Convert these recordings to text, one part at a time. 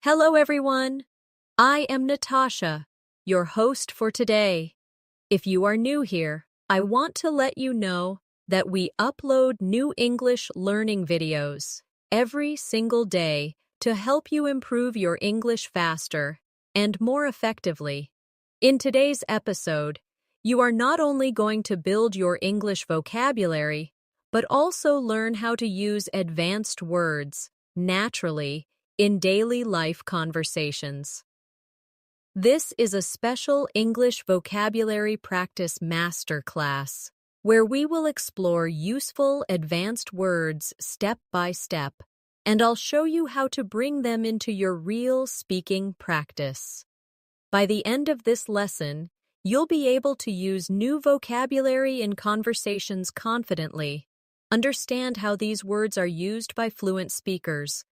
Hello, everyone. I am Natasha, your host for today. If you are new here, I want to let you know that we upload new English learning videos every single day to help you improve your English faster and more effectively. In today's episode, you are not only going to build your English vocabulary, but also learn how to use advanced words naturally in daily life conversations. This is a special English vocabulary practice masterclass where we will explore useful advanced words step by step, and I'll show you how to bring them into your real speaking practice. By the end of this lesson, you'll be able to use new vocabulary in conversations confidently, understand how these words are used by fluent speakers,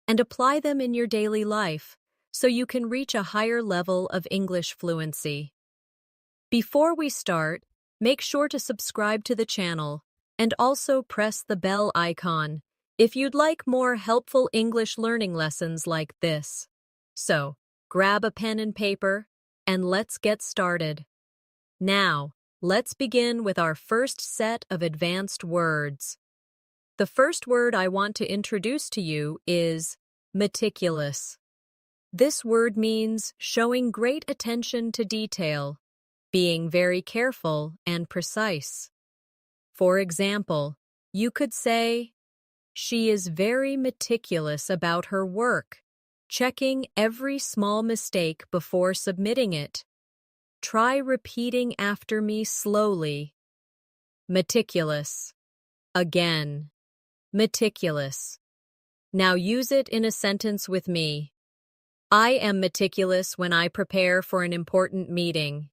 and apply them in your daily life so you can reach a higher level of English fluency. Before we start, make sure to subscribe to the channel and also press the bell icon if you'd like more helpful English learning lessons like this. So, grab a pen and paper and let's get started. Now, let's begin with our first set of advanced words. The first word I want to introduce to you is meticulous. This word means showing great attention to detail, being very careful and precise. For example, you could say, "She is very meticulous about her work, checking every small mistake before submitting it. Try repeating after me slowly." Meticulous. Again. Meticulous. Now use it in a sentence with me. I am meticulous when I prepare for an important meeting.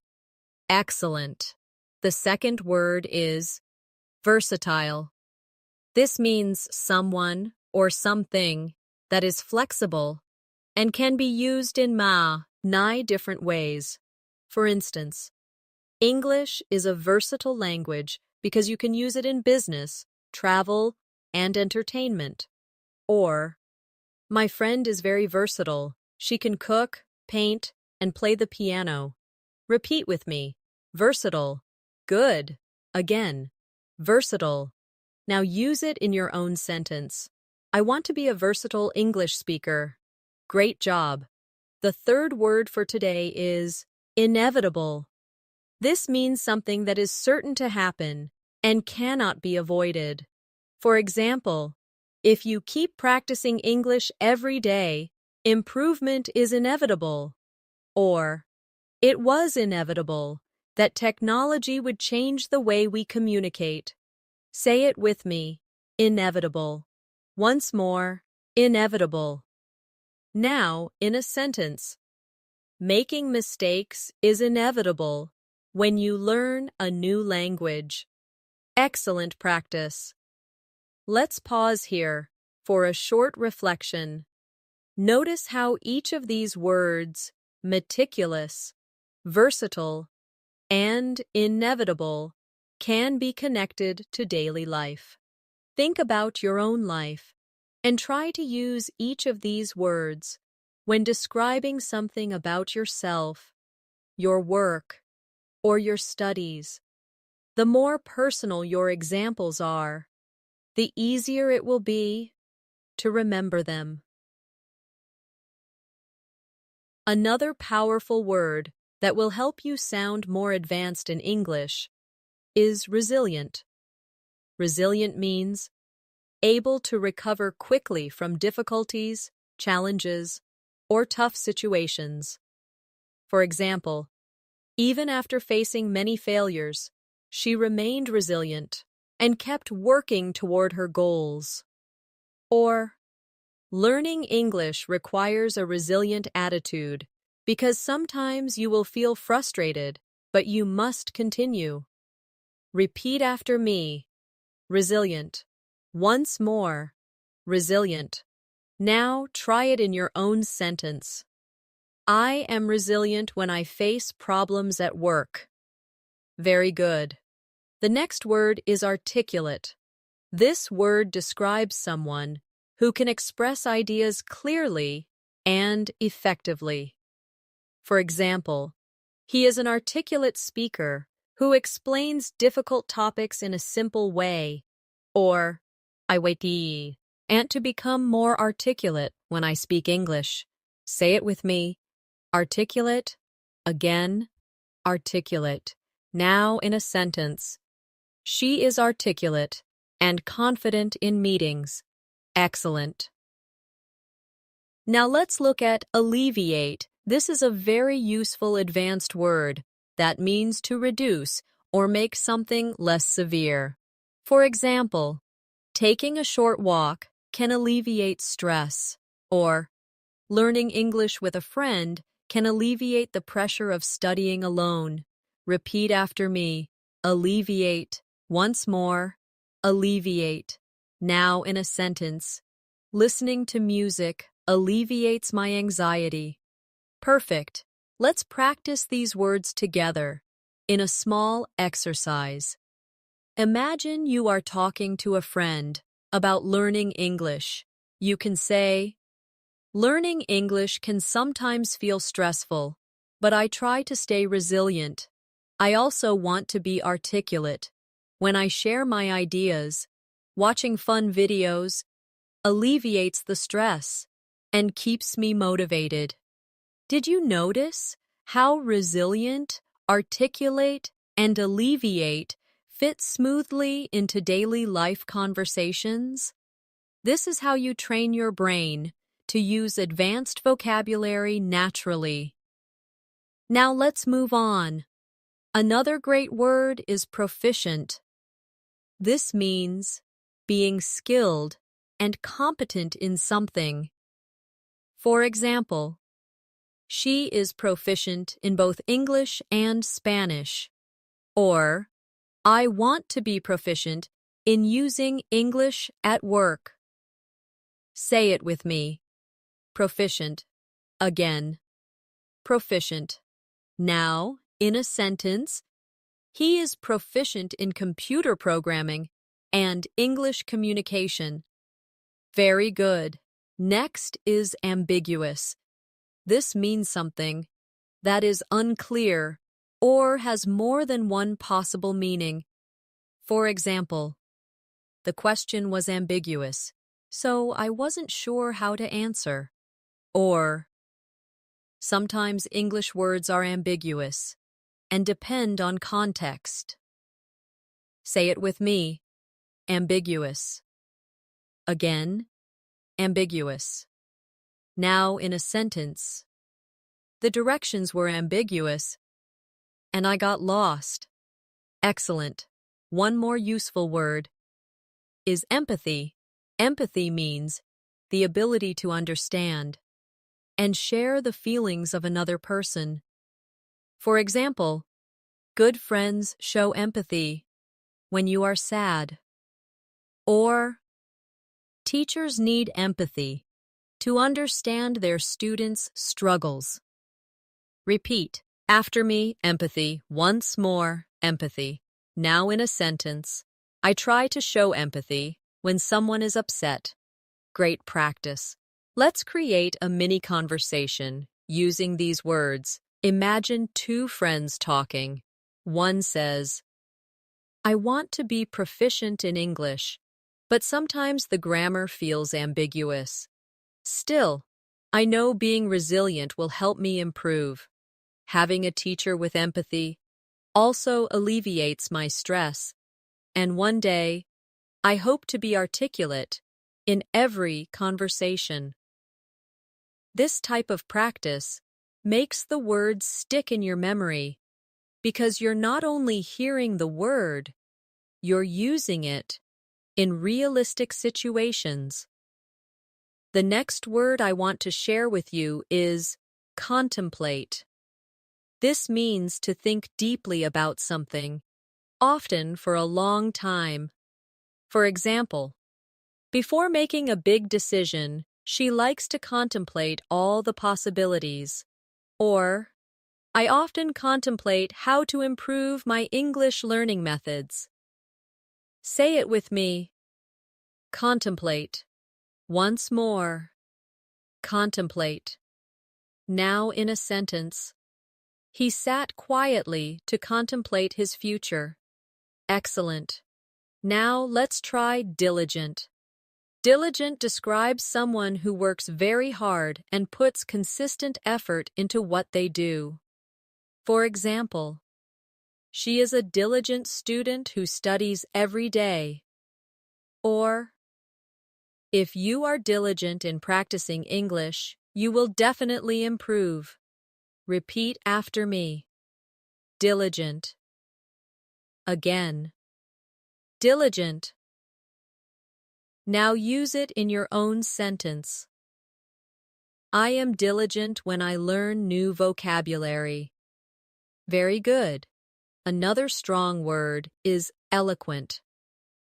Excellent. The second word is versatile. This means someone or something that is flexible and can be used in many different ways. For instance, English is a versatile language because you can use it in business, travel, and entertainment. Or, my friend is very versatile. She can cook, paint, and play the piano. Repeat with me. Versatile. Good. Again. Versatile. Now use it in your own sentence. I want to be a versatile English speaker. Great job. The third word for today is inevitable. This means something that is certain to happen and cannot be avoided. For example, if you keep practicing English every day, improvement is inevitable. Or, it was inevitable that technology would change the way we communicate. Say it with me. Inevitable. Once more, inevitable. Now, in a sentence. Making mistakes is inevitable when you learn a new language. Excellent practice. Let's pause here for a short reflection. Notice how each of these words, meticulous, versatile, and inevitable, can be connected to daily life. Think about your own life and try to use each of these words when describing something about yourself, your work, or your studies. The more personal your examples are, the easier it will be to remember them. Another powerful word that will help you sound more advanced in English is resilient. Resilient means able to recover quickly from difficulties, challenges, or tough situations. For example, even after facing many failures, she remained resilient and kept working toward her goals. Or, learning English requires a resilient attitude because sometimes you will feel frustrated, but you must continue. Repeat after me. Resilient. Once more. Resilient. Now try it in your own sentence. I am resilient when I face problems at work. Very good. The next word is articulate. This word describes someone who can express ideas clearly and effectively. For example, he is an articulate speaker who explains difficult topics in a simple way. Or, I wait and to become more articulate when I speak English. Say it with me. Articulate, again, articulate. Now in a sentence. She is articulate and confident in meetings. Excellent. Now let's look at alleviate. This is a very useful advanced word that means to reduce or make something less severe. For example, taking a short walk can alleviate stress, or learning English with a friend can alleviate the pressure of studying alone. Repeat after me. Alleviate. Once more. Alleviate. Now in a sentence. Listening to music alleviates my anxiety. Perfect. Let's practice these words together in a small exercise. Imagine you are talking to a friend about learning English. You can say, "Learning English can sometimes feel stressful, but I try to stay resilient. I also want to be articulate. When I share my ideas, watching fun videos alleviates the stress and keeps me motivated." Did you notice how resilient, articulate, and alleviate fit smoothly into daily life conversations? This is how you train your brain to use advanced vocabulary naturally. Now let's move on. Another great word is proficient. This means being skilled and competent in something. For example, she is proficient in both English and Spanish. Or, I want to be proficient in using English at work. Say it with me. Proficient. Again. Proficient. Now, in a sentence, he is proficient in computer programming and English communication. Very good. Next is ambiguous. This means something that is unclear or has more than one possible meaning. For example, the question was ambiguous, so I wasn't sure how to answer. Or, sometimes English words are ambiguous and depend on context. Say it with me. Ambiguous. Again, ambiguous. Now in a sentence. The directions were ambiguous, and I got lost. Excellent. One more useful word is empathy. Empathy means the ability to understand and share the feelings of another person. For example, good friends show empathy when you are sad. Or, teachers need empathy to understand their students' struggles. Repeat after me, empathy. Once more, empathy. Now in a sentence. I try to show empathy when someone is upset. Great practice. Let's create a mini conversation using these words. Imagine two friends talking. One says, I want to be proficient in English, but sometimes the grammar feels ambiguous. Still, I know being resilient will help me improve. Having a teacher with empathy also alleviates my stress. And one day, I hope to be articulate in every conversation. This type of practice makes the words stick in your memory because you're not only hearing the word, you're using it in realistic situations. The next word I want to share with you is contemplate. This means to think deeply about something, often for a long time. For example, before making a big decision, she likes to contemplate all the possibilities. Or, I often contemplate how to improve my English learning methods. Say it with me. Contemplate. Once more. Contemplate. Now in a sentence. He sat quietly to contemplate his future. Excellent. Now let's try diligent. Diligent describes someone who works very hard and puts consistent effort into what they do. For example, she is a diligent student who studies every day. Or, if you are diligent in practicing English, you will definitely improve. Repeat after me. Diligent. Again. Diligent. Now use it in your own sentence. I am diligent when I learn new vocabulary. Very good. Another strong word is eloquent.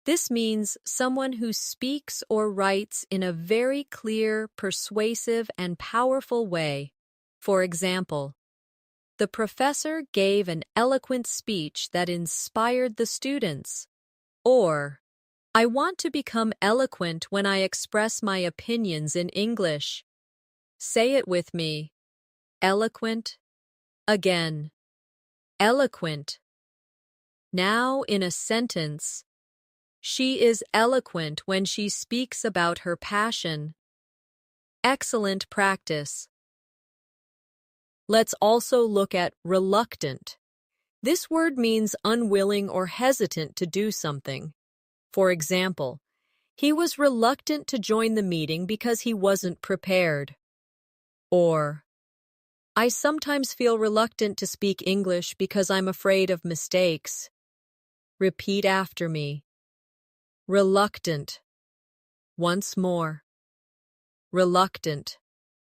This means someone who speaks or writes in a very clear, persuasive, and powerful way. For example, the professor gave an eloquent speech that inspired the students. Or, I want to become eloquent when I express my opinions in English. Say it with me. Eloquent. Again. Eloquent. Now in a sentence. She is eloquent when she speaks about her passion. Excellent practice. Let's also look at reluctant. This word means unwilling or hesitant to do something. For example, he was reluctant to join the meeting because he wasn't prepared. Or, I sometimes feel reluctant to speak English because I'm afraid of mistakes. Repeat after me. Reluctant. Once more. Reluctant.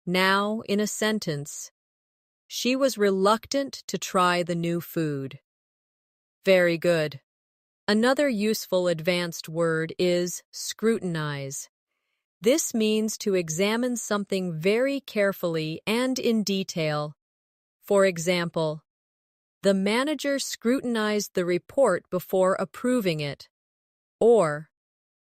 Now in a sentence. She was reluctant to try the new food. Very good. Another useful advanced word is scrutinize. This means to examine something very carefully and in detail. For example, the manager scrutinized the report before approving it. Or,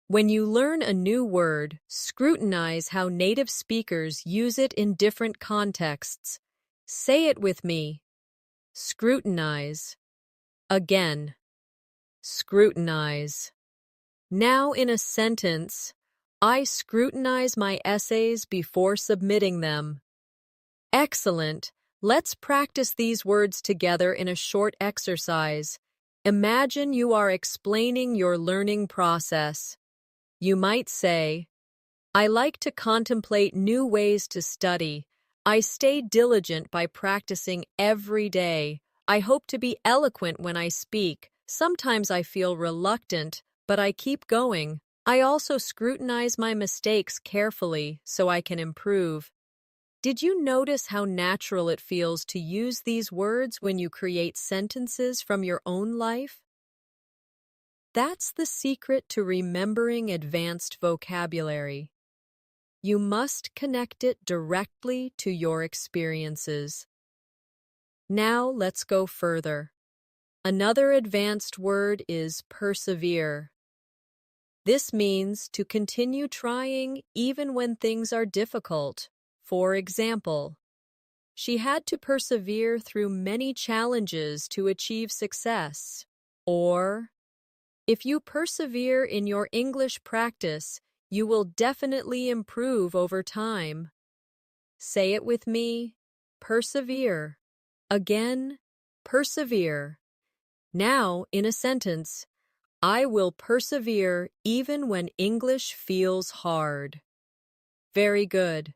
when you learn a new word, scrutinize how native speakers use it in different contexts. Say it with me. Scrutinize. Again. Scrutinize. Now in a sentence, I scrutinize my essays before submitting them. Excellent. Let's practice these words together in a short exercise. Imagine you are explaining your learning process. You might say, I like to contemplate new ways to study. I stay diligent by practicing every day. I hope to be eloquent when I speak. Sometimes I feel reluctant, but I keep going. I also scrutinize my mistakes carefully so I can improve. Did you notice how natural it feels to use these words when you create sentences from your own life? That's the secret to remembering advanced vocabulary. You must connect it directly to your experiences. Now let's go further. Another advanced word is persevere. This means to continue trying even when things are difficult. For example, she had to persevere through many challenges to achieve success. Or, if you persevere in your English practice, you will definitely improve over time. Say it with me. Persevere. Again, persevere. Now, in a sentence, I will persevere even when English feels hard. Very good.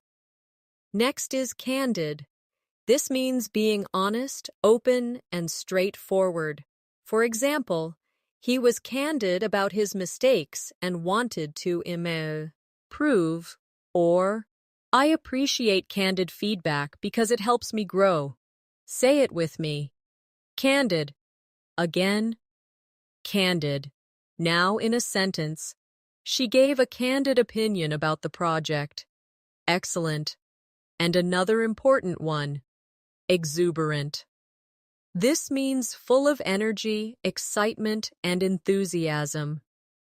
Next is candid. This means being honest, open, and straightforward. For example, he was candid about his mistakes and wanted to improve. Or, I appreciate candid feedback because it helps me grow. Say it with me. Candid. Again, candid. Now in a sentence, she gave a candid opinion about the project. Excellent. And another important one, exuberant. This means full of energy, excitement, and enthusiasm.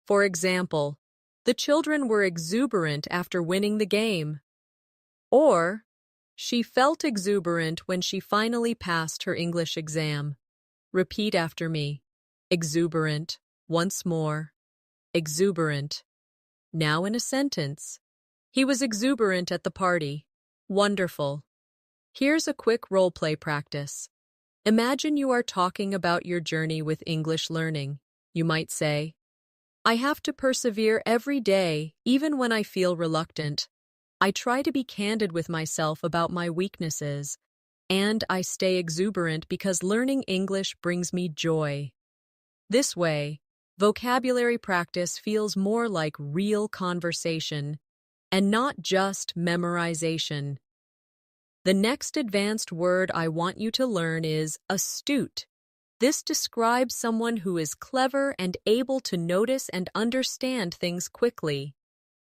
For example, the children were exuberant after winning the game. Or, she felt exuberant when she finally passed her English exam. Repeat after me. Exuberant. Once more. Exuberant. Now in a sentence. He was exuberant at the party. Wonderful. Here's a quick role-play practice. Imagine you are talking about your journey with English learning. You might say, I have to persevere every day, even when I feel reluctant. I try to be candid with myself about my weaknesses, and I stay exuberant because learning English brings me joy. This way, vocabulary practice feels more like real conversation and not just memorization. The next advanced word I want you to learn is astute. This describes someone who is clever and able to notice and understand things quickly.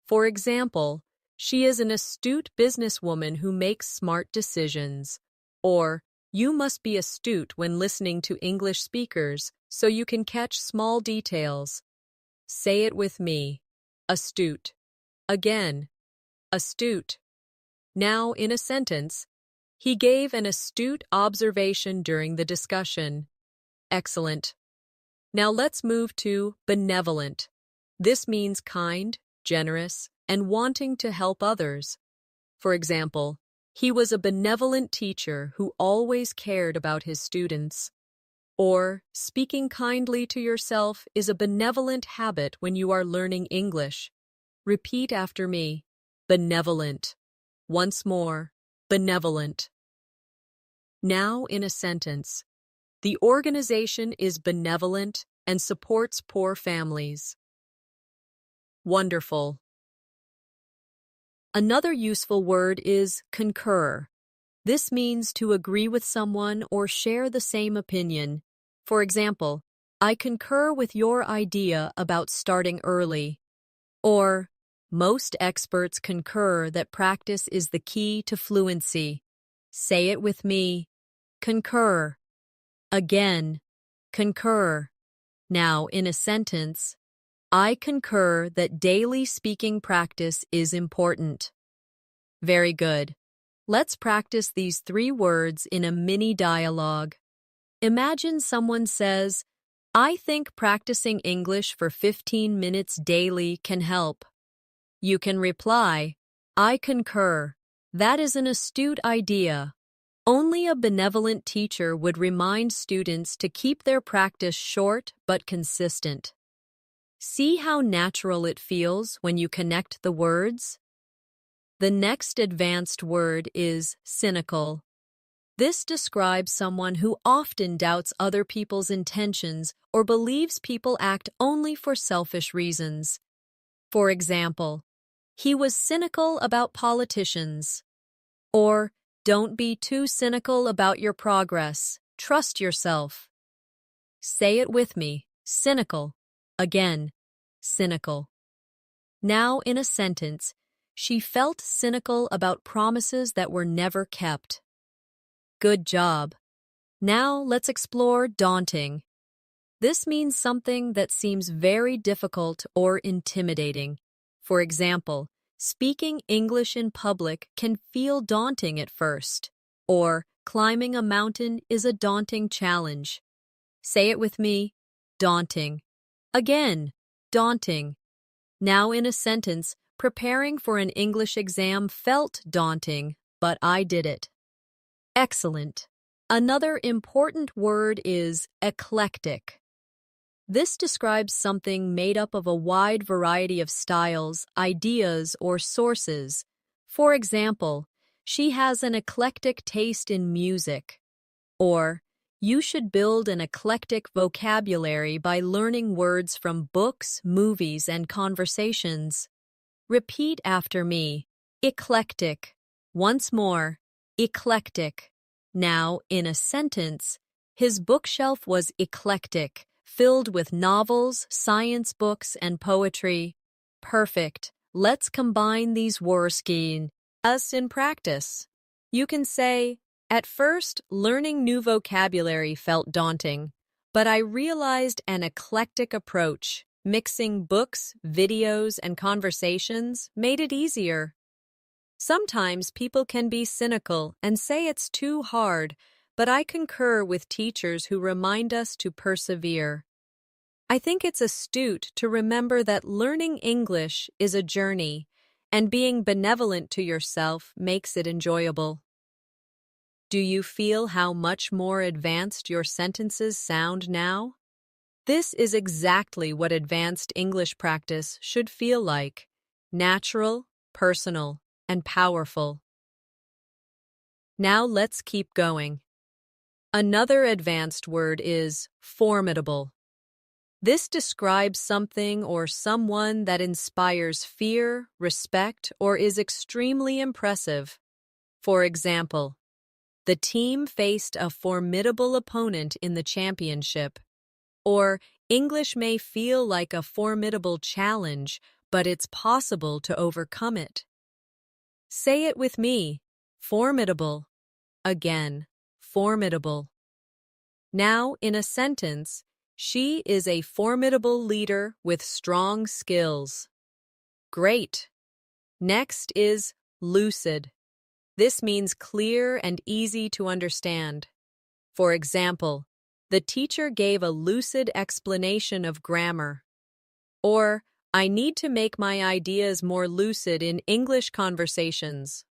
For example, she is an astute businesswoman who makes smart decisions. Or, you must be astute when listening to English speakers so you can catch small details. Say it with me. Astute. Again. Astute. Now, in a sentence, he gave an astute observation during the discussion. Excellent. Now let's move to benevolent. This means kind, generous, and wanting to help others. For example, he was a benevolent teacher who always cared about his students. Or, speaking kindly to yourself is a benevolent habit when you are learning English. Repeat after me. Benevolent. Once more. Benevolent. Now in a sentence. The organization is benevolent and supports poor families. Wonderful. Another useful word is concur. This means to agree with someone or share the same opinion. For example, I concur with your idea about starting early. Or, most experts concur that practice is the key to fluency. Say it with me. Concur. Again. Concur. Now, in a sentence, I concur that daily speaking practice is important. Very good. Let's practice these 3 words in a mini dialogue. Imagine someone says, I think practicing English for 15 minutes daily can help. You can reply, I concur. That is an astute idea. Only a benevolent teacher would remind students to keep their practice short but consistent. See how natural it feels when you connect the words? The next advanced word is cynical. This describes someone who often doubts other people's intentions or believes people act only for selfish reasons. For example, he was cynical about politicians. Or, don't be too cynical about your progress. Trust yourself. Say it with me. Cynical. Again. Cynical. Now, in a sentence, she felt cynical about promises that were never kept. Good job. Now, let's explore daunting. This means something that seems very difficult or intimidating. For example, speaking English in public can feel daunting at first, or climbing a mountain is a daunting challenge. Say it with me. Daunting. Again. Daunting. Now in a sentence, preparing for an English exam felt daunting, but I did it. Excellent. Another important word is eclectic. This describes something made up of a wide variety of styles, ideas, or sources. For example, she has an eclectic taste in music. Or, you should build an eclectic vocabulary by learning words from books, movies, and conversations. Repeat after me. Eclectic. Once more. Eclectic. Now, in a sentence, his bookshelf was eclectic, filled with novels, science books, and poetry. Perfect. Let's combine these words in practice. You can say, at first, learning new vocabulary felt daunting, but I realized an eclectic approach, mixing books, videos, and conversations, made it easier. Sometimes people can be cynical and say it's too hard, but I concur with teachers who remind us to persevere. I think it's astute to remember that learning English is a journey, and being benevolent to yourself makes it enjoyable. Do you feel how much more advanced your sentences sound now? This is exactly what advanced English practice should feel like: natural, personal, and powerful. Now let's keep going. Another advanced word is formidable. This describes something or someone that inspires fear, respect, or is extremely impressive. For example, the team faced a formidable opponent in the championship. Or, English may feel like a formidable challenge, but it's possible to overcome it. Say it with me. Formidable. Again, formidable. Now, in a sentence, she is a formidable leader with strong skills. Great. Next is lucid. This means clear and easy to understand. For example, the teacher gave a lucid explanation of grammar. Or, I need to make my ideas more lucid in English conversations.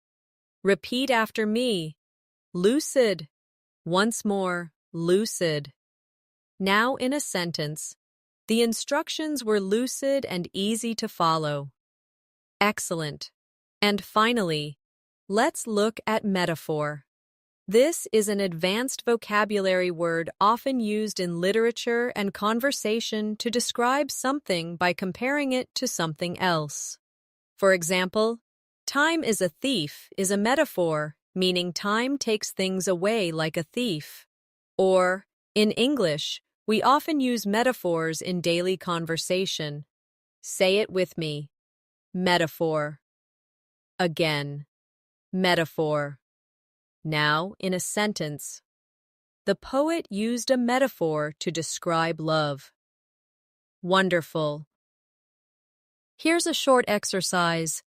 Repeat after me. Lucid. Once more, lucid. Now in a sentence, the instructions were lucid and easy to follow. Excellent. And finally, let's look at metaphor. This is an advanced vocabulary word often used in literature and conversation to describe something by comparing it to something else. For example, time is a thief is a metaphor, meaning time takes things away like a thief. Or, in English, we often use metaphors in daily conversation. Say it with me. Metaphor. Again. Metaphor. Now, in a sentence, the poet used a metaphor to describe love. Wonderful. Here's a short exercise.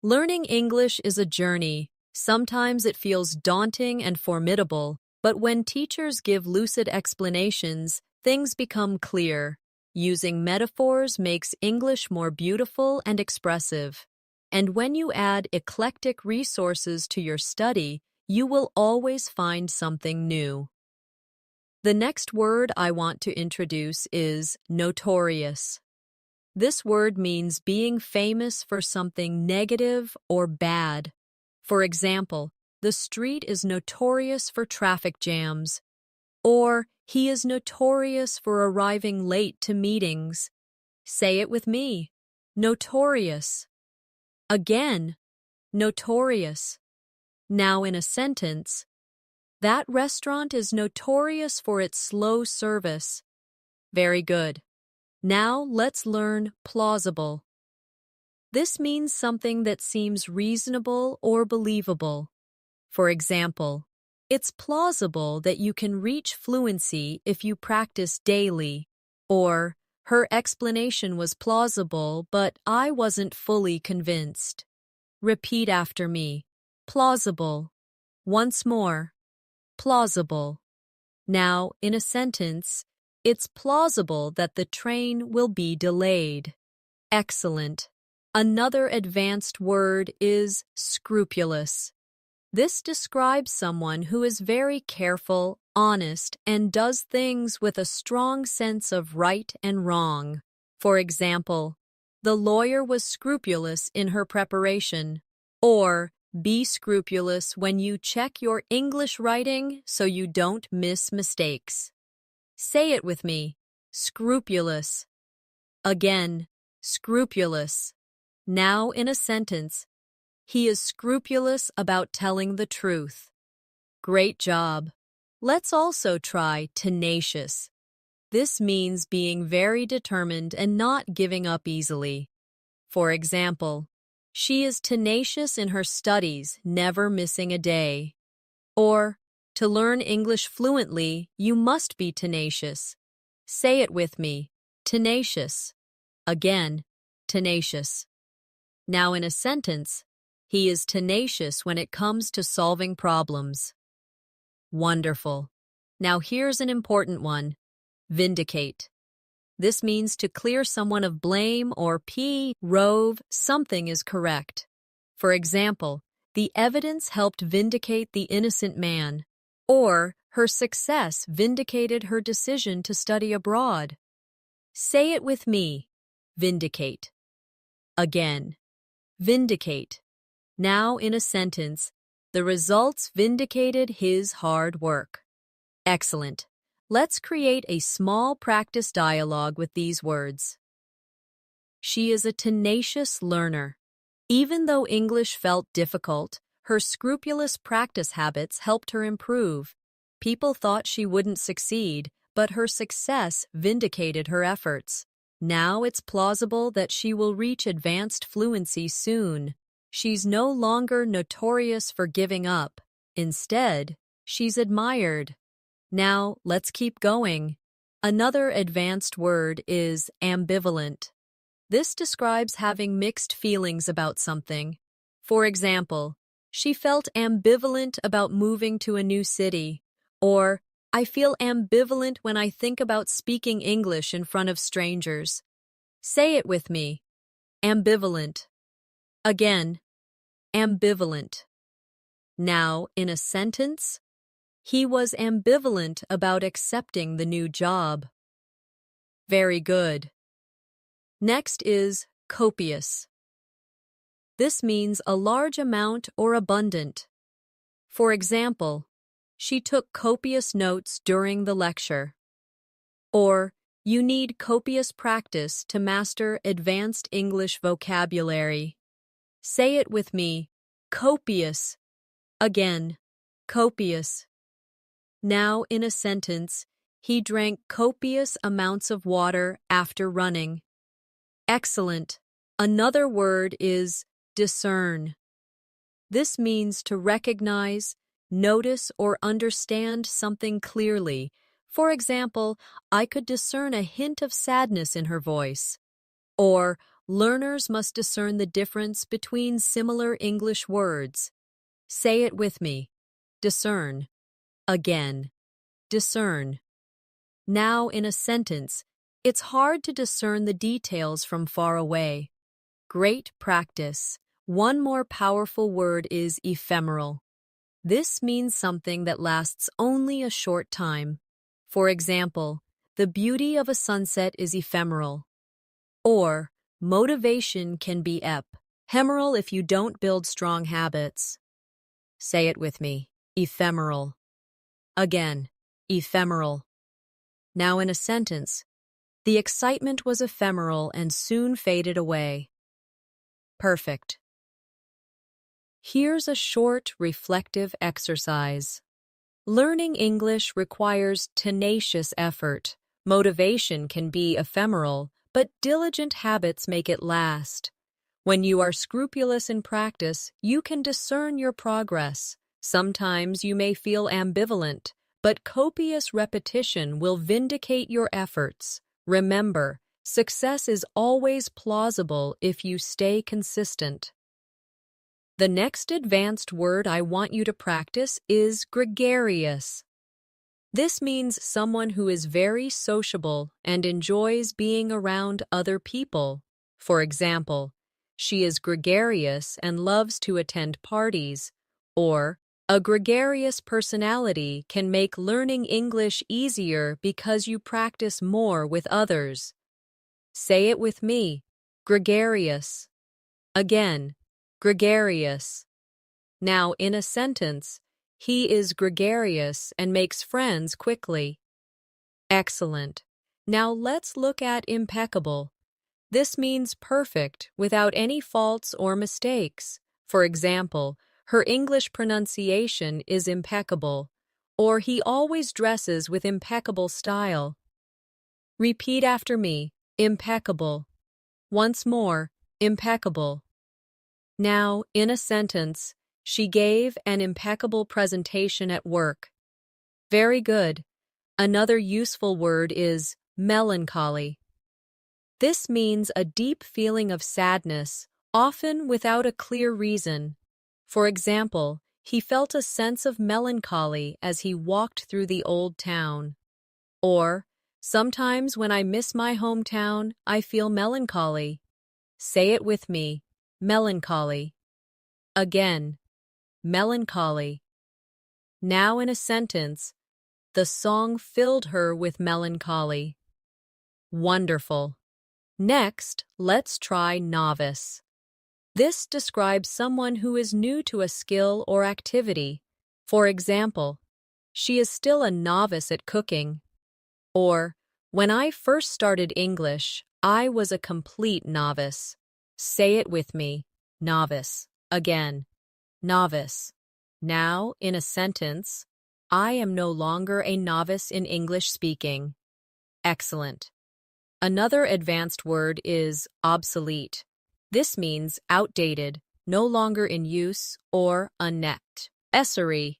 Learning English is a journey. Sometimes it feels daunting and formidable, but when teachers give lucid explanations, things become clear. Using metaphors makes English more beautiful and expressive. And when you add eclectic resources to your study, you will always find something new. The next word I want to introduce is notorious. This word means being famous for something negative or bad. For example, the street is notorious for traffic jams. Or, he is notorious for arriving late to meetings. Say it with me. Notorious. Again, notorious. Now in a sentence, that restaurant is notorious for its slow service. Very good. Now let's learn plausible. This means something that seems reasonable or believable. For example, it's plausible that you can reach fluency if you practice daily. Or, her explanation was plausible, but I wasn't fully convinced. Repeat after me. Plausible. Once more. Plausible. Now, in a sentence, it's plausible that the train will be delayed. Excellent. Another advanced word is scrupulous. This describes someone who is very careful, honest, and does things with a strong sense of right and wrong. For example, the lawyer was scrupulous in her preparation. Or, be scrupulous when you check your English writing so you don't miss mistakes. Say it with me. Scrupulous. Again, scrupulous. Now in a sentence, he is scrupulous about telling the truth. Great job. Let's also try tenacious. This means being very determined and not giving up easily. For example, she is tenacious in her studies, never missing a day. Or, to learn English fluently, you must be tenacious. Say it with me. Tenacious. Again, tenacious. Now in a sentence, He is tenacious when it comes to solving problems. Wonderful. Now here's an important one. Vindicate. This means to clear someone of blame or prove something is correct. For example, the evidence helped vindicate the innocent man, or her success vindicated her decision to study abroad. Say it with me. Vindicate. Again. Vindicate. Now in a sentence, the results vindicated his hard work. Excellent. Let's create a small practice dialogue with these words. She is a tenacious learner. Even though English felt difficult, her scrupulous practice habits helped her improve. People thought she wouldn't succeed, but her success vindicated her efforts. Now it's plausible that she will reach advanced fluency soon. She's no longer notorious for giving up. Instead, she's admired. Now, let's keep going. Another advanced word is ambivalent. This describes having mixed feelings about something. For example, she felt ambivalent about moving to a new city, or I feel ambivalent when I think about speaking English in front of strangers. Say it with me. Ambivalent. Again, ambivalent. Now, in a sentence, he was ambivalent about accepting the new job. Very good. Next is copious. This means a large amount or abundant. For example, she took copious notes during the lecture. Or, you need copious practice to master advanced English vocabulary. Say it with me. Copious. Again, copious. Now, in a sentence, he drank copious amounts of water after running. Excellent. Another word is discern. This means to recognize, notice, or understand something clearly. For example, I could discern a hint of sadness in her voice. Or, learners must discern the difference between similar English words. Say it with me. Discern. Again. Discern. Now, in a sentence, it's hard to discern the details from far away. Great practice. One more powerful word is ephemeral. This means something that lasts only a short time. For example, the beauty of a sunset is ephemeral. Or, motivation can be ephemeral if you don't build strong habits. Say it with me. Ephemeral. Again, ephemeral. Now in a sentence, the excitement was ephemeral and soon faded away. Perfect. Here's a short, reflective exercise. Learning English requires tenacious effort. Motivation can be ephemeral, but diligent habits make it last. When you are scrupulous in practice, you can discern your progress. Sometimes you may feel ambivalent, but copious repetition will vindicate your efforts. Remember, success is always plausible if you stay consistent. The next advanced word I want you to practice is gregarious. This means someone who is very sociable and enjoys being around other people. For example, she is gregarious and loves to attend parties. Or, a gregarious personality can make learning English easier because you practice more with others. Say it with me. Gregarious. Again, gregarious. Now, in a sentence, he is gregarious and makes friends quickly. Excellent. Now let's look at impeccable. This means perfect, without any faults or mistakes. For example, her English pronunciation is impeccable, or he always dresses with impeccable style. Repeat after me. Impeccable. Once more, impeccable. Now, in a sentence, she gave an impeccable presentation at work. Very good. Another useful word is melancholy. This means a deep feeling of sadness, often without a clear reason. For example, he felt a sense of melancholy as he walked through the old town. Or, sometimes when I miss my hometown, I feel melancholy. Say it with me, melancholy. Again, melancholy. Now in a sentence, the song filled her with melancholy. Wonderful. Next, let's try novice. This describes someone who is new to a skill or activity. For example, she is still a novice at cooking. Or, when I first started English, I was a complete novice. Say it with me, novice. Again, novice. Now, in a sentence, I am no longer a novice in English speaking. Excellent. Another advanced word is obsolete. This means outdated, no longer in use, or unnecessary.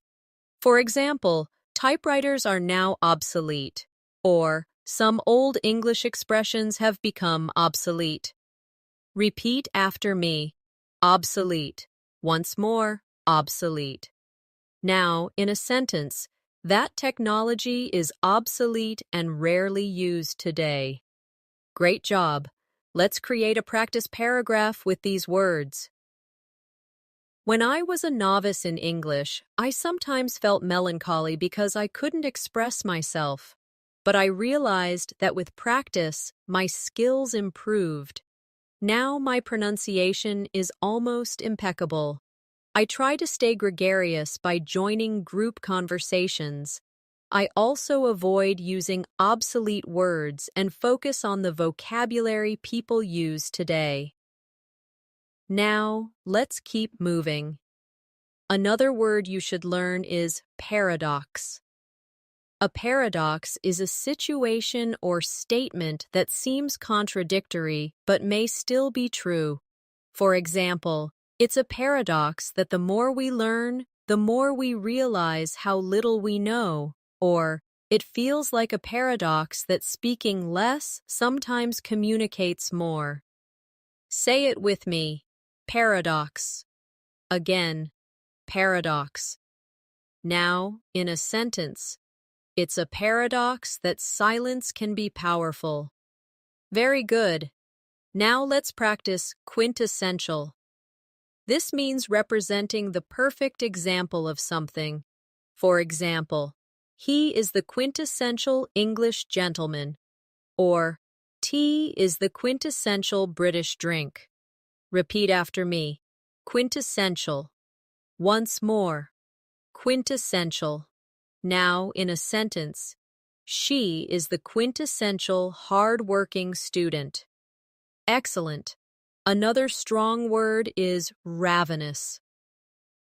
For example, typewriters are now obsolete, or some old English expressions have become obsolete. Repeat after me. Obsolete. Once more, obsolete. Now, in a sentence, that technology is obsolete and rarely used today. Great job. Let's create a practice paragraph with these words. When I was a novice in English, I sometimes felt melancholy because I couldn't express myself. But I realized that with practice, my skills improved. Now my pronunciation is almost impeccable. I try to stay gregarious by joining group conversations. I also avoid using obsolete words and focus on the vocabulary people use today. Now, let's keep moving. Another word you should learn is paradox. A paradox is a situation or statement that seems contradictory but may still be true. For example, it's a paradox that the more we learn, the more we realize how little we know. Or, it feels like a paradox that speaking less sometimes communicates more. Say it with me. Paradox. Again, paradox. Now, in a sentence, it's a paradox that silence can be powerful. Very good. Now let's practice quintessential. This means representing the perfect example of something. For example, he is the quintessential English gentleman, or tea is the quintessential British drink. Repeat after me. Quintessential. Once more. Quintessential. Now, in a sentence, she is the quintessential hard-working student. Excellent. Another strong word is ravenous.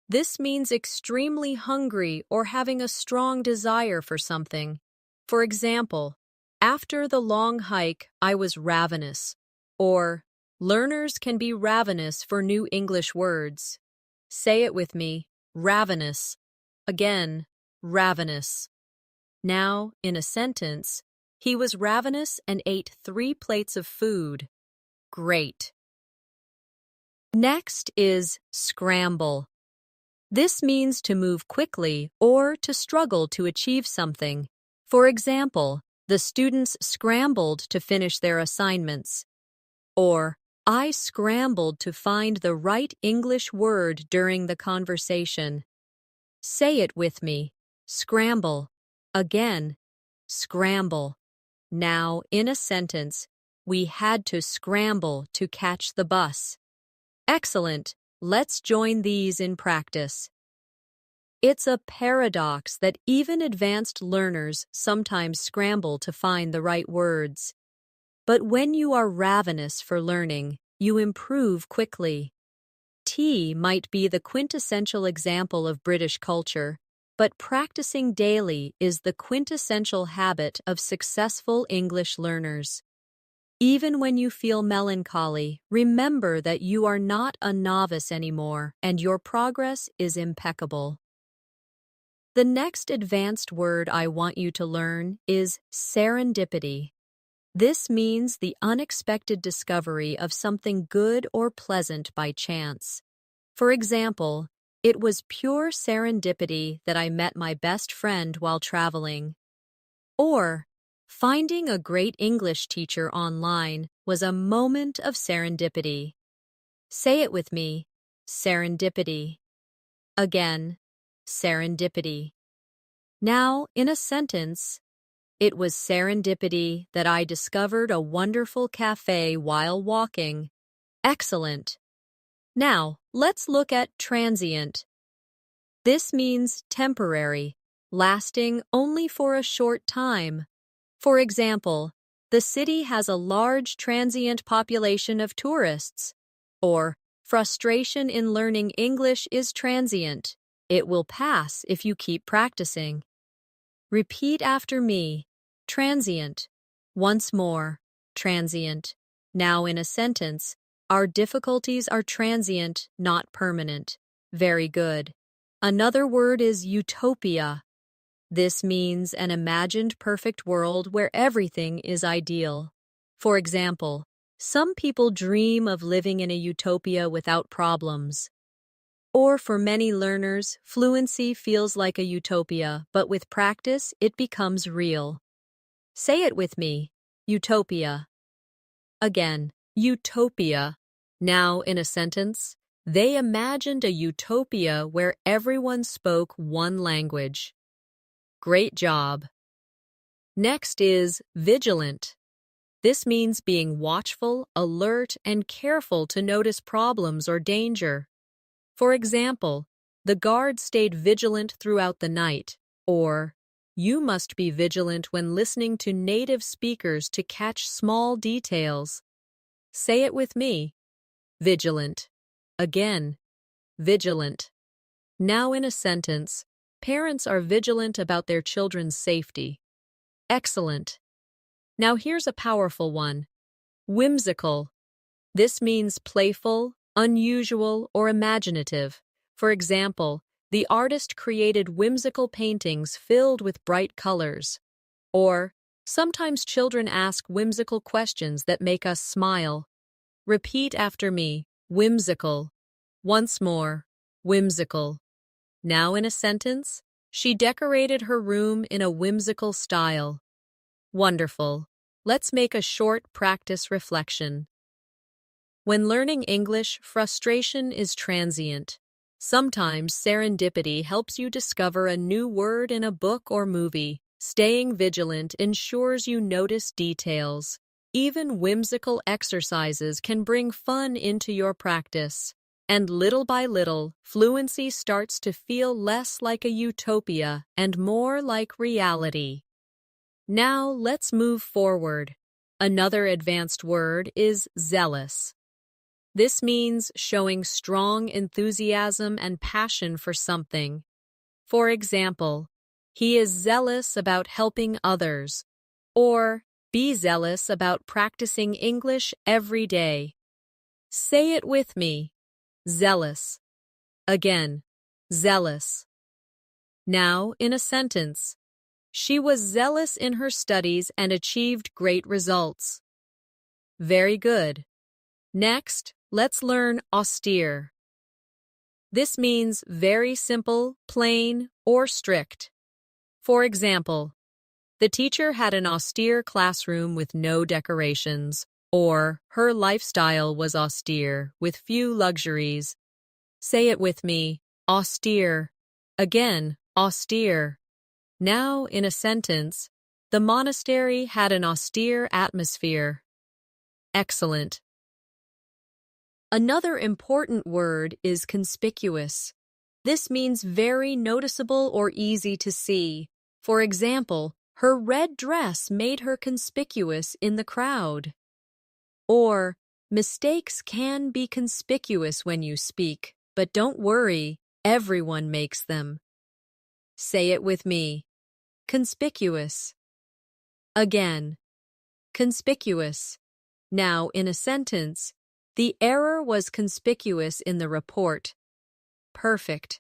This means extremely hungry or having a strong desire for something. For example, after the long hike, I was ravenous. Or, learners can be ravenous for new English words. Say it with me, ravenous. Again, ravenous. Now, in a sentence, he was ravenous and ate 3 plates of food. Great. Next is scramble. This means to move quickly or to struggle to achieve something. For example, the students scrambled to finish their assignments. Or, I scrambled to find the right English word during the conversation. Say it with me. Scramble. Again, scramble. Now, in a sentence, we had to scramble to catch the bus. Excellent. Let's join these in practice. It's a paradox that even advanced learners sometimes scramble to find the right words. But when you are ravenous for learning, you improve quickly. Tea might be the quintessential example of British culture, but practicing daily is the quintessential habit of successful English learners. Even when you feel melancholy, remember that you are not a novice anymore and your progress is impeccable. The next advanced word I want you to learn is serendipity. This means the unexpected discovery of something good or pleasant by chance. For example, It was pure serendipity that I met my best friend while traveling. Or, finding a great English teacher online was a moment of serendipity. Say it with me, serendipity. Again, serendipity. Now, in a sentence, it was serendipity that I discovered a wonderful cafe while walking. Excellent. Now, let's look at transient. This means temporary, lasting only for a short time. For example, the city has a large transient population of tourists. Or, frustration in learning English is transient. It will pass if you keep practicing. Repeat after me. Transient. Once more. Transient. Now in a sentence, our difficulties are transient, not permanent. Very good. Another word is utopia. This means an imagined perfect world where everything is ideal. For example, some people dream of living in a utopia without problems. Or for many learners, fluency feels like a utopia, but with practice, it becomes real. Say it with me, utopia. Again, utopia. Now, in a sentence, they imagined a utopia where everyone spoke one language. Great job. Next is vigilant. This means being watchful, alert, and careful to notice problems or danger. For example, the guard stayed vigilant throughout the night, or you must be vigilant when listening to native speakers to catch small details. Say it with me. Vigilant. Again, vigilant. Now in a sentence, parents are vigilant about their children's safety. Excellent. Now here's a powerful one. Whimsical. This means playful, unusual, or imaginative. For example, the artist created whimsical paintings filled with bright colors. Or, sometimes children ask whimsical questions that make us smile. Repeat after me, whimsical. Once more, whimsical. Now in a sentence, she decorated her room in a whimsical style. Wonderful. Let's make a short practice reflection. When learning English, frustration is transient. Sometimes serendipity helps you discover a new word in a book or movie. Staying vigilant ensures you notice details. Even whimsical exercises can bring fun into your practice. And little by little, fluency starts to feel less like a utopia and more like reality. Now let's move forward. Another advanced word is zealous. This means showing strong enthusiasm and passion for something. For example, he is zealous about helping others, or be zealous about practicing English every day. Say it with me. Zealous. Again, zealous. Now in a sentence. She was zealous in her studies and achieved great results. Very good. Next, let's learn austere. This means very simple, plain, or strict. For example, the teacher had an austere classroom with no decorations, or her lifestyle was austere with few luxuries. Say it with me, austere. Again, austere. Now, in a sentence, the monastery had an austere atmosphere. Excellent. Another important word is conspicuous. This means very noticeable or easy to see. For example, her red dress made her conspicuous in the crowd. Or, mistakes can be conspicuous when you speak, but don't worry, everyone makes them. Say it with me. Conspicuous. Again, conspicuous. Now, in a sentence, the error was conspicuous in the report. Perfect.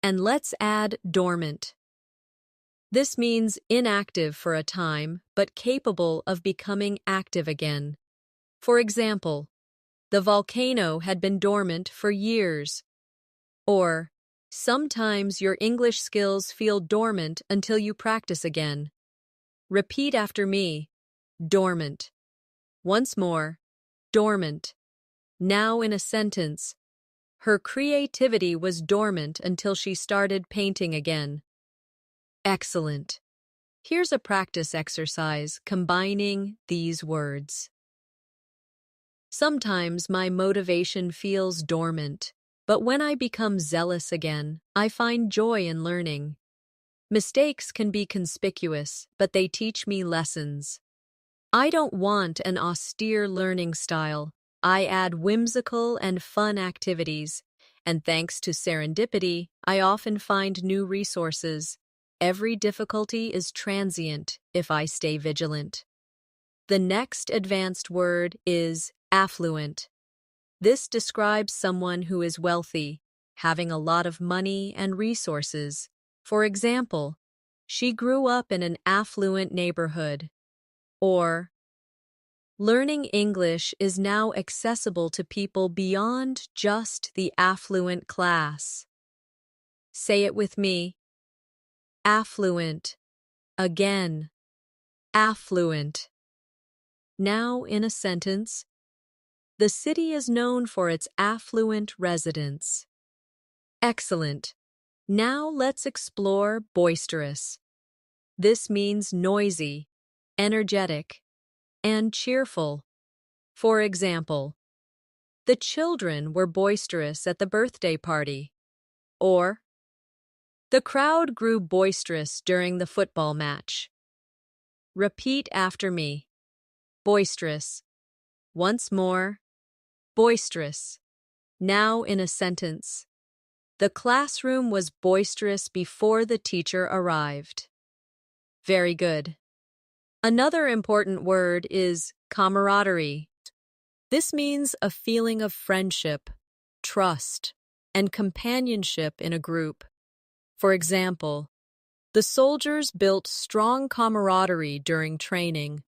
And let's add dormant. This means inactive for a time, but capable of becoming active again. For example, the volcano had been dormant for years. Or, Sometimes your English skills feel dormant until you practice again. Repeat after me. Dormant. Once more. Dormant. Now in a sentence. Her creativity was dormant until she started painting again. Excellent. Here's a practice exercise combining these words. Sometimes my motivation feels dormant, but when I become zealous again, I find joy in learning. Mistakes can be conspicuous, but they teach me lessons. I don't want an austere learning style. I add whimsical and fun activities, and thanks to serendipity, I often find new resources. Every difficulty is transient if I stay vigilant. The next advanced word is affluent. This describes someone who is wealthy, having a lot of money and resources. For example, she grew up in an affluent neighborhood. Or, learning English is now accessible to people beyond just the affluent class. Say it with me. Affluent. Again. Affluent. Now in a sentence. The city is known for its affluent residents. Excellent. Now let's explore boisterous. This means noisy, energetic, and cheerful. For example, the children were boisterous at the birthday party. Or, the crowd grew boisterous during the football match. Repeat after me. Boisterous. Once more. Boisterous. Now in a sentence. The classroom was boisterous before the teacher arrived. Very good. Another important word is camaraderie. This means a feeling of friendship, trust, and companionship in a group. For example, the soldiers built strong camaraderie during training.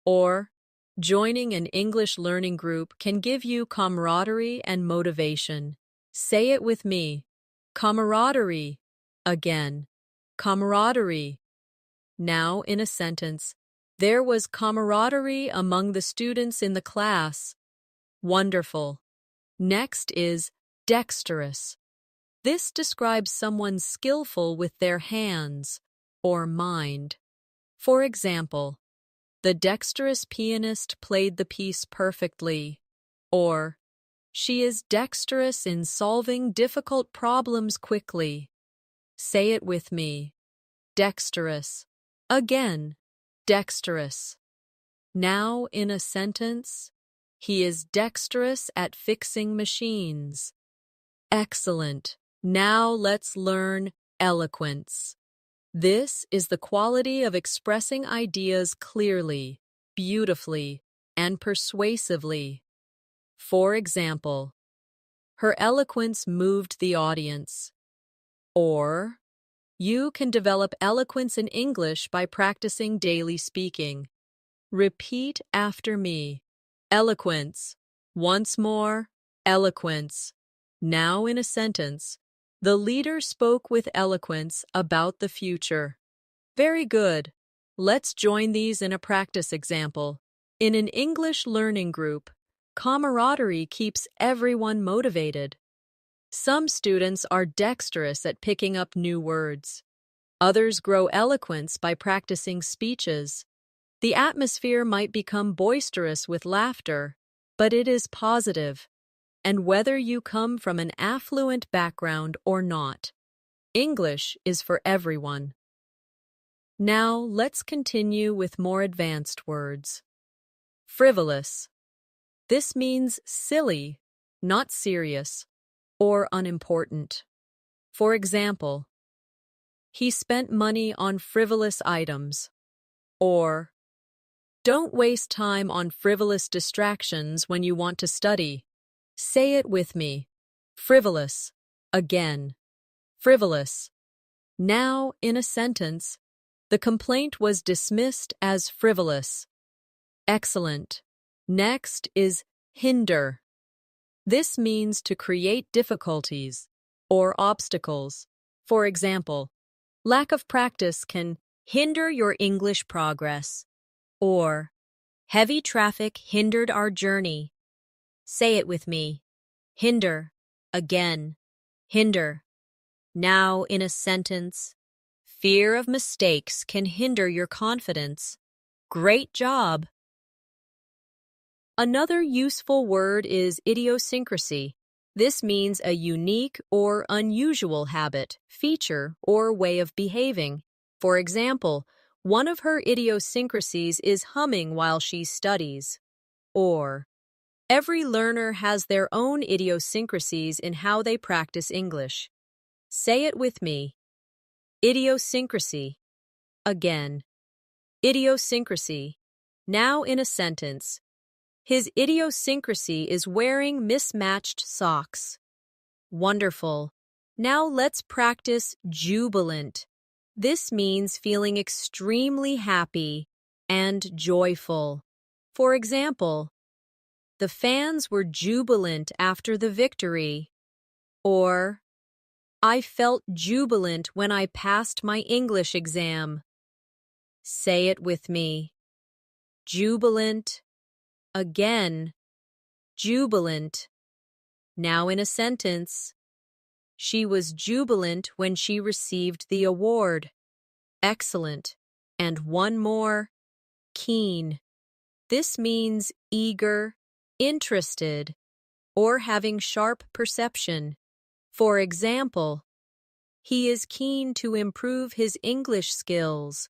Or, joining an English learning group can give you camaraderie and motivation. Say it with me. Camaraderie. Again. Camaraderie. Now in a sentence. There was camaraderie among the students in the class. Wonderful. Next is dexterous. This describes someone skillful with their hands or mind. For example, the dexterous pianist played the piece perfectly. Or, she is dexterous in solving difficult problems quickly. Say it with me. Dexterous. Again. Dexterous. Now in a sentence, he is dexterous at fixing machines. Excellent. Now let's learn eloquence. This is the quality of expressing ideas clearly, beautifully, and persuasively. For example, her eloquence moved the audience. Or, you can develop eloquence in English by practicing daily speaking. Repeat after me. Eloquence. Once more, eloquence. Now in a sentence. The leader spoke with eloquence about the future. Very good. Let's join these in a practice example. In an English learning group, camaraderie keeps everyone motivated. Some students are dexterous at picking up new words. Others grow eloquence by practicing speeches. The atmosphere might become boisterous with laughter, but it is positive. And whether you come from an affluent background or not, English is for everyone. Now let's continue with more advanced words. Frivolous. This means silly, not serious, or unimportant. For example, he spent money on frivolous items. Or, don't waste time on frivolous distractions when you want to study. Say it with me. Frivolous. Again. Frivolous. Now, in a sentence, the complaint was dismissed as frivolous. Excellent. Next is hinder. This means to create difficulties, or obstacles. For example, lack of practice can hinder your English progress, or heavy traffic hindered our journey. Say it with me. Hinder. Again. Hinder. Now in a sentence. Fear of mistakes can hinder your confidence. Great job. Another useful word is idiosyncrasy. This means a unique or unusual habit, feature, or way of behaving. For example, one of her idiosyncrasies is humming while she studies. Or, every learner has their own idiosyncrasies in how they practice English. Say it with me. Idiosyncrasy. Again. Idiosyncrasy. Now in a sentence. His idiosyncrasy is wearing mismatched socks. Wonderful. Now let's practice jubilant. This means feeling extremely happy and joyful. For example, the fans were jubilant after the victory. Or, I felt jubilant when I passed my English exam. Say it with me. Jubilant. Again. Jubilant. Now in a sentence. She was jubilant when she received the award. Excellent. And one more. Keen. This means eager, interested, or having sharp perception. For example, he is keen to improve his English skills.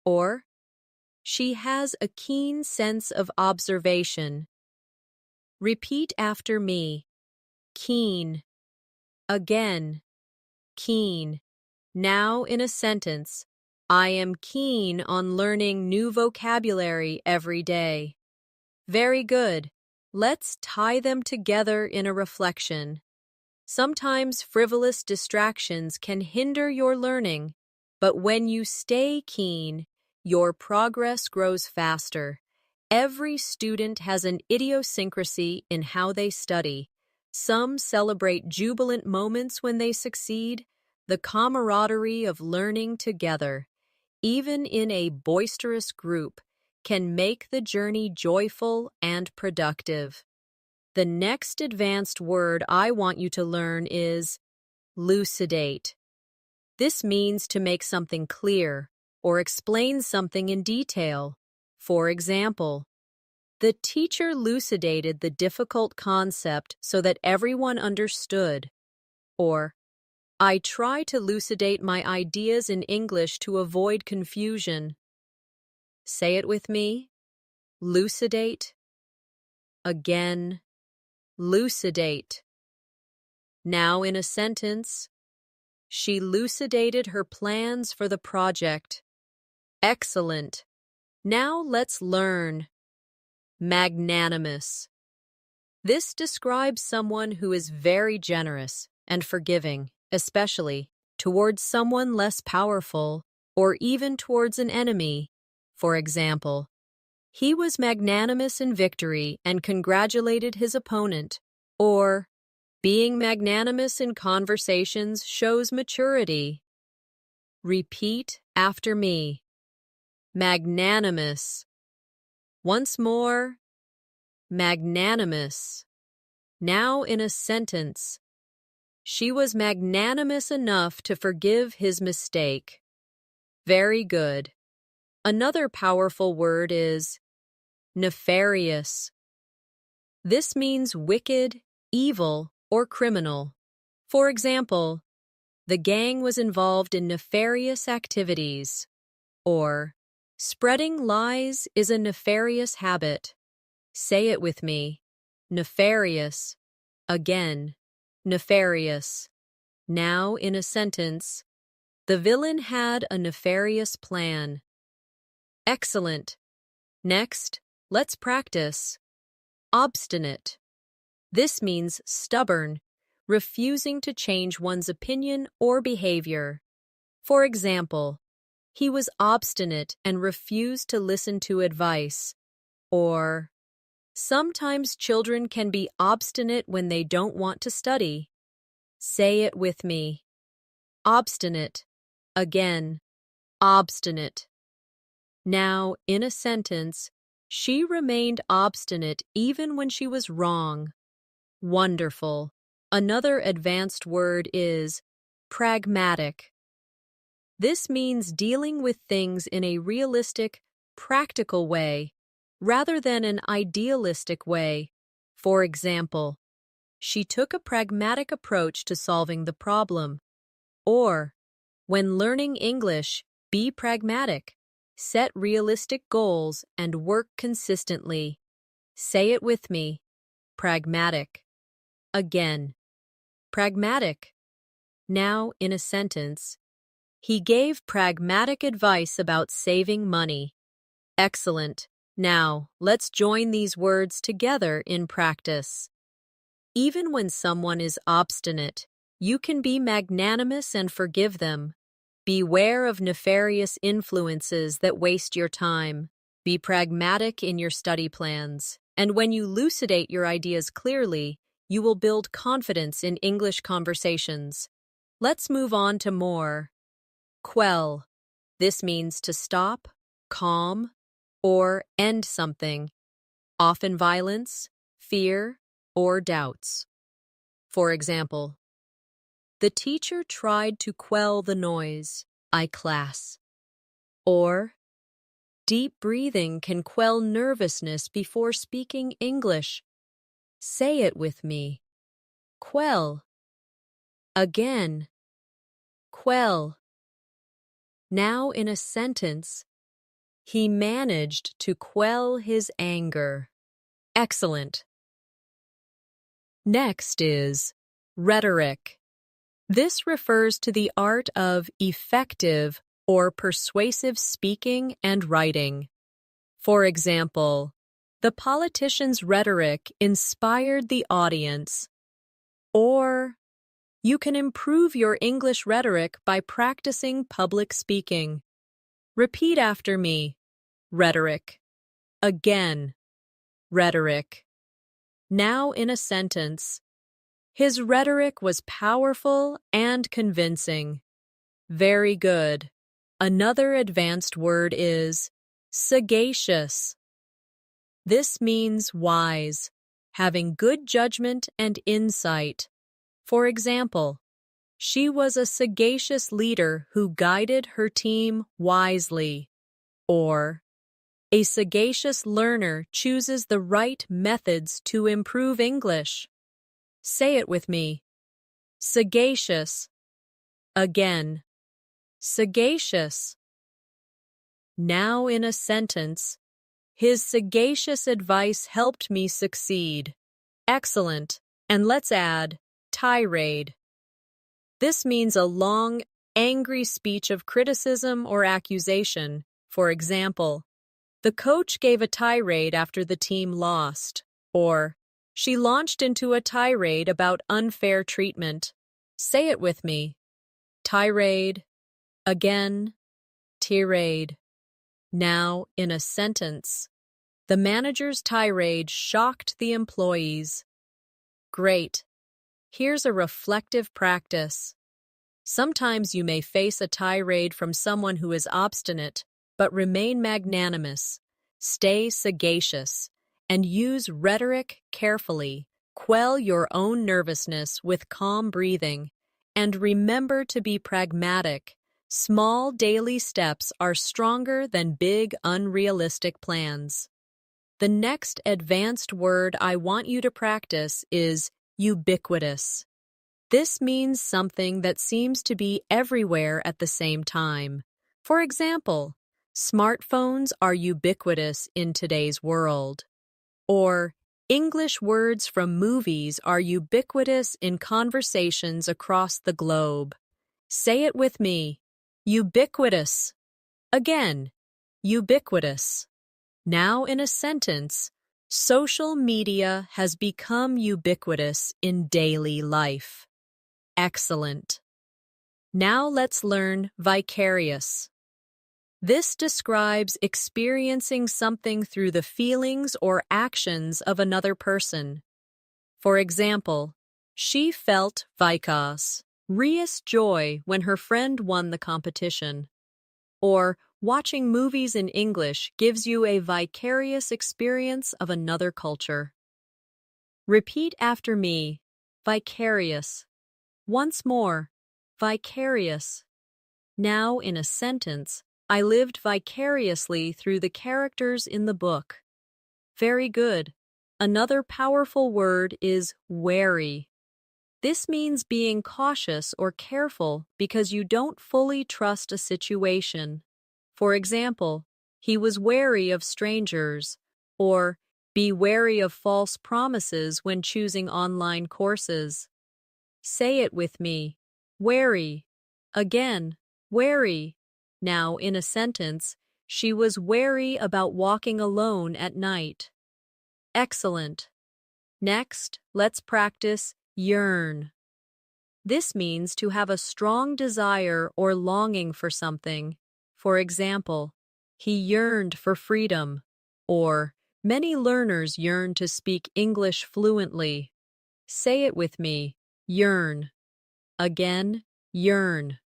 Or, she has a keen sense of observation. Repeat after me. Keen. Again. Keen. Now in a sentence. I am keen on learning new vocabulary every day. Very good. Let's tie them together in a reflection. Sometimes frivolous distractions can hinder your learning, but when you stay keen, your progress grows faster. Every student has an idiosyncrasy in how they study. Some celebrate jubilant moments when they succeed, the camaraderie of learning together, even in a boisterous group, can make the journey joyful and productive. The next advanced word I want you to learn is elucidate. This means to make something clear or explain something in detail. For example, the teacher elucidated the difficult concept so that everyone understood. Or, I try to elucidate my ideas in English to avoid confusion. Say it with me. Elucidate. Again. Elucidate. Now in a sentence. She elucidated her plans for the project. Excellent. Now let's learn. Magnanimous. This describes someone who is very generous and forgiving, especially towards someone less powerful or even towards an enemy. For example, he was magnanimous in victory and congratulated his opponent. Or, being magnanimous in conversations shows maturity. Repeat after me. Magnanimous. Once more. Magnanimous. Now in a sentence. She was magnanimous enough to forgive his mistake. Very good. Another powerful word is nefarious. This means wicked, evil, or criminal. For example, the gang was involved in nefarious activities. Or, spreading lies is a nefarious habit. Say it with me. Nefarious. Again. Nefarious. Now in a sentence. The villain had a nefarious plan. Excellent. Next, let's practice. Obstinate. This means stubborn, refusing to change one's opinion or behavior. For example, he was obstinate and refused to listen to advice. Or, sometimes children can be obstinate when they don't want to study. Say it with me. Obstinate. Again. Obstinate. Now, in a sentence, she remained obstinate even when she was wrong. Wonderful. Another advanced word is pragmatic. This means dealing with things in a realistic, practical way, rather than an idealistic way. For example, she took a pragmatic approach to solving the problem. Or, when learning English, be pragmatic. Set realistic goals and work consistently. Say it with me. Pragmatic. Again. Pragmatic. Now, in a sentence, he gave pragmatic advice about saving money. Excellent. Now, let's join these words together in practice. Even when someone is obstinate, you can be magnanimous and forgive them. Beware of nefarious influences that waste your time. Be pragmatic in your study plans. And when you elucidate your ideas clearly, you will build confidence in English conversations. Let's move on to more. Quell. This means to stop, calm, or end something, often violence, fear, or doubts. For example, the teacher tried to quell the noise, class. Or, deep breathing can quell nervousness before speaking English. Say it with me. Quell. Again. Quell. Now in a sentence, he managed to quell his anger. Excellent. Next is rhetoric. This refers to the art of effective or persuasive speaking and writing. For example, the politician's rhetoric inspired the audience. Or, you can improve your English rhetoric by practicing public speaking. Repeat after me. Rhetoric. Again. Rhetoric. Now in a sentence, his rhetoric was powerful and convincing. Very good. Another advanced word is sagacious. This means wise, having good judgment and insight. For example, she was a sagacious leader who guided her team wisely. Or, a sagacious learner chooses the right methods to improve English. Say it with me. Sagacious. Again. Sagacious. Now in a sentence, his sagacious advice helped me succeed. Excellent. And let's add tirade. This means a long, angry speech of criticism or accusation. For example, the coach gave a tirade after the team lost. Or, she launched into a tirade about unfair treatment. Say it with me. Tirade. Again. Tirade. Now, in a sentence, the manager's tirade shocked the employees. Great. Here's a reflective practice. Sometimes you may face a tirade from someone who is obstinate, but remain magnanimous. Stay sagacious, and use rhetoric carefully. Quell your own nervousness with calm breathing, and remember to be pragmatic. Small daily steps are stronger than big, unrealistic plans. The next advanced word I want you to practice is ubiquitous. This means something that seems to be everywhere at the same time. For example, smartphones are ubiquitous in today's world. Or, English words from movies are ubiquitous in conversations across the globe. Say it with me. Ubiquitous. Again. Ubiquitous. Now in a sentence, social media has become ubiquitous in daily life. Excellent. Now let's learn vicarious. This describes experiencing something through the feelings or actions of another person. For example, She felt vicarious joy when her friend won the competition. Or, watching movies in English gives you a vicarious experience of another culture. Repeat after me. Vicarious. Once more. Vicarious. Now, in a sentence, I lived vicariously through the characters in the book. Very good. Another powerful word is wary. This means being cautious or careful because you don't fully trust a situation. For example, he was wary of strangers, or be wary of false promises when choosing online courses. Say it with me. Wary. Again, wary. Now, in a sentence, she was wary about walking alone at night. Excellent. Next, let's practice yearn. This means to have a strong desire or longing for something. For example, he yearned for freedom, or many learners yearn to speak English fluently. Say it with me. Yearn. Again, yearn.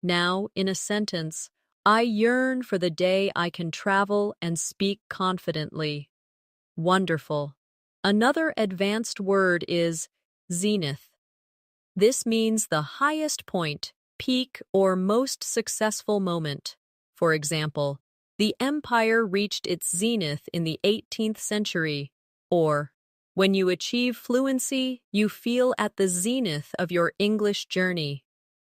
Now, in a sentence, I yearn for the day I can travel and speak confidently. Wonderful. Another advanced word is zenith. This means the highest point, peak, or most successful moment. For example, the empire reached its zenith in the 18th century, or when you achieve fluency, you feel at the zenith of your English journey.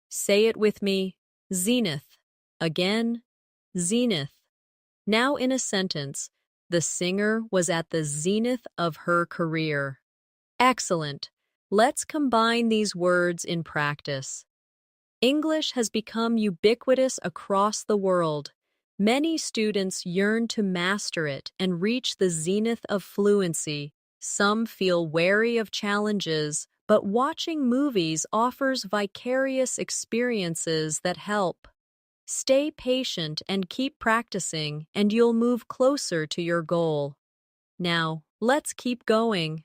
Say it with me. Zenith. Again, zenith. Now, in a sentence, the singer was at the zenith of her career. Excellent. Let's combine these words in practice. English has become ubiquitous across the world. Many students yearn to master it and reach the zenith of fluency. Some feel wary of challenges, but watching movies offers vicarious experiences that help. Stay patient and keep practicing, and you'll move closer to your goal. Now, let's keep going.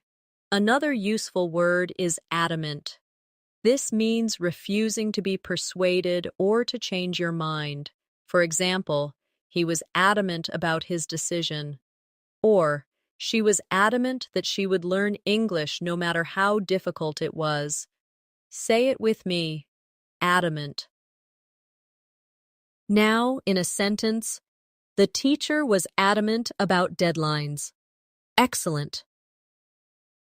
Another useful word is adamant. This means refusing to be persuaded or to change your mind. For example, he was adamant about his decision. Or, she was adamant that she would learn English no matter how difficult it was. Say it with me. Adamant. Now, in a sentence, the teacher was adamant about deadlines. Excellent.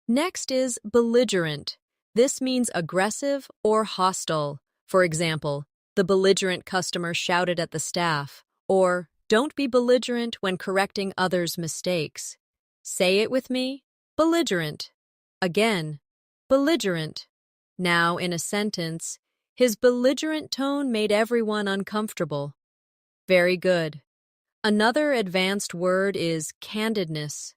Next is belligerent. This means aggressive or hostile. For example, the belligerent customer shouted at the staff, or don't be belligerent when correcting others' mistakes. Say it with me. Belligerent. Again, belligerent. Now, in a sentence, his belligerent tone made everyone uncomfortable. Very good. Another advanced word is candidness.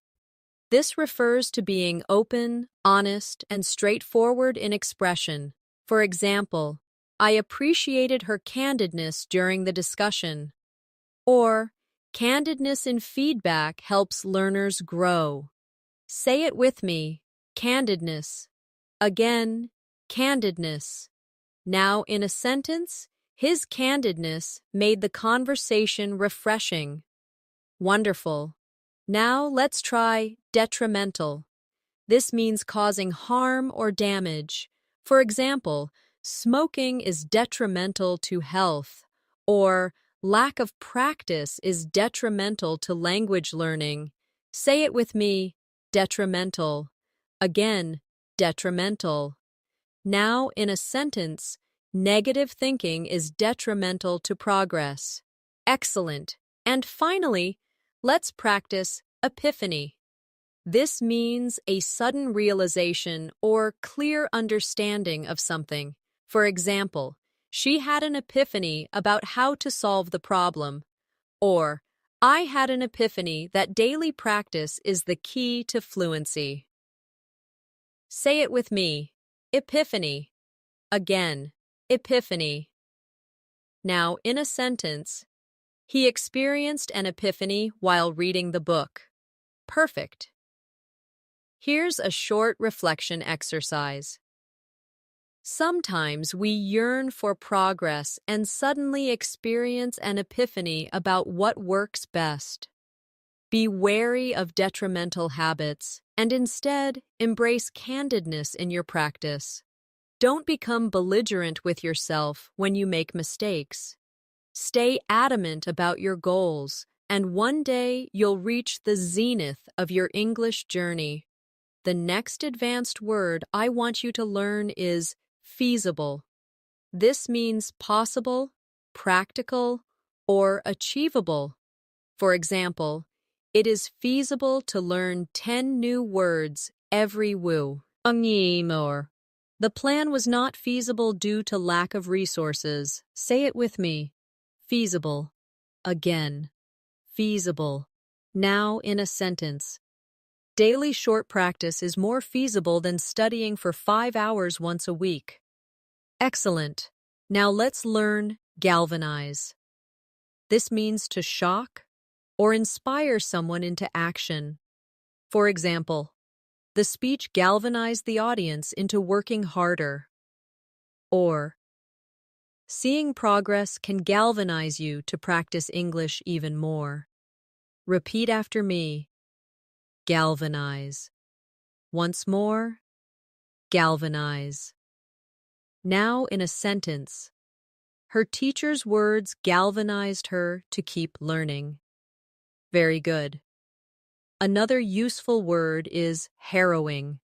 This refers to being open, honest, and straightforward in expression. For example, I appreciated her candidness during the discussion. Or, candidness in feedback helps learners grow. Say it with me. Candidness. Again, candidness. Now, in a sentence, his candidness made the conversation refreshing. Wonderful. Now let's try detrimental. This means causing harm or damage. For example, smoking is detrimental to health, or lack of practice is detrimental to language learning. Say it with me. Detrimental. Again, detrimental. Now, in a sentence, negative thinking is detrimental to progress. Excellent. And finally, let's practice epiphany. This means a sudden realization or clear understanding of something. For example, she had an epiphany about how to solve the problem. Or, I had an epiphany that daily practice is the key to fluency. Say it with me. Epiphany. Again, epiphany. Now, in a sentence, he experienced an epiphany while reading the book. Perfect. Here's a short reflection exercise. Sometimes we yearn for progress and suddenly experience an epiphany about what works best. Be wary of detrimental habits and instead embrace candidness in your practice. Don't become belligerent with yourself when you make mistakes. Stay adamant about your goals, and one day you'll reach the zenith of your English journey. The next advanced word I want you to learn is feasible. This means possible, practical, or achievable. For example, it is feasible to learn 10 new words every woo. The plan was not feasible due to lack of resources. Say it with me. Feasible. Again. Feasible. Now in a sentence. Daily short practice is more feasible than studying for 5 hours once a week. Excellent. Now let's learn galvanize. This means to shock or inspire someone into action. For example, the speech galvanized the audience into working harder. Or, seeing progress can galvanize you to practice English even more. Repeat after me. Galvanize. Once more, galvanize. Now in a sentence. Her teacher's words galvanized her to keep learning. Very good. Another useful word is harrowing.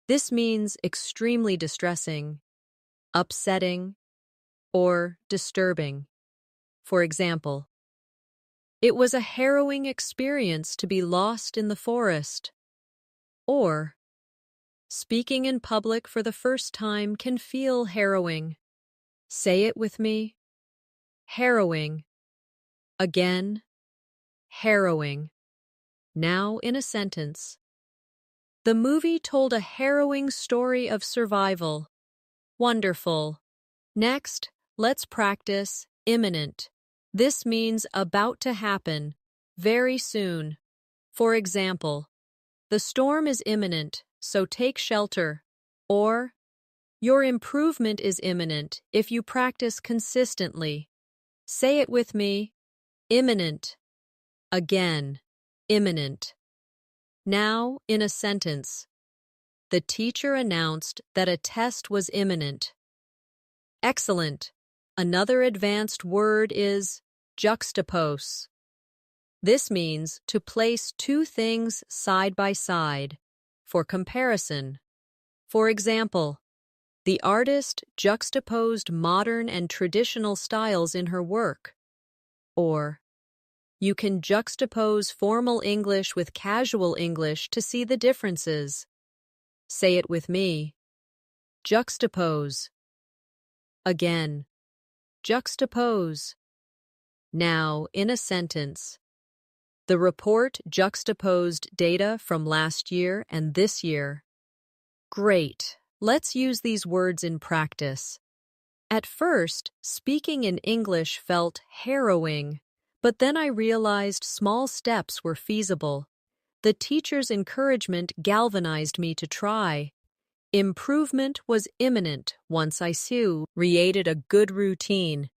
This means extremely distressing, upsetting, or disturbing. For example, it was a harrowing experience to be lost in the forest. Or, speaking in public for the first time can feel harrowing. Say it with me. Harrowing. Again. Harrowing. Now in a sentence. The movie told a harrowing story of survival. Wonderful. Next, let's practice imminent. This means about to happen, very soon. For example, the storm is imminent, so take shelter. Or, your improvement is imminent if you practice consistently. Say it with me. Imminent. Again. Imminent. Now, in a sentence. The teacher announced that a test was imminent. Excellent. Another advanced word is juxtapose. This means to place two things side by side for comparison. For example, the artist juxtaposed modern and traditional styles in her work. Or, you can juxtapose formal English with casual English to see the differences. Say it with me. Juxtapose. Again. Juxtapose. Now, in a sentence. The report juxtaposed data from last year and this year. Great. Let's use these words in practice. At first, speaking in English felt harrowing, but then I realized small steps were feasible. The teacher's encouragement galvanized me to try. Improvement was imminent once I created a good routine.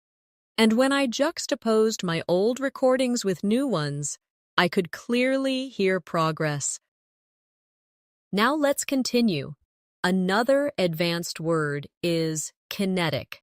And when I juxtaposed my old recordings with new ones, I could clearly hear progress. Now let's continue. Another advanced word is kinetic.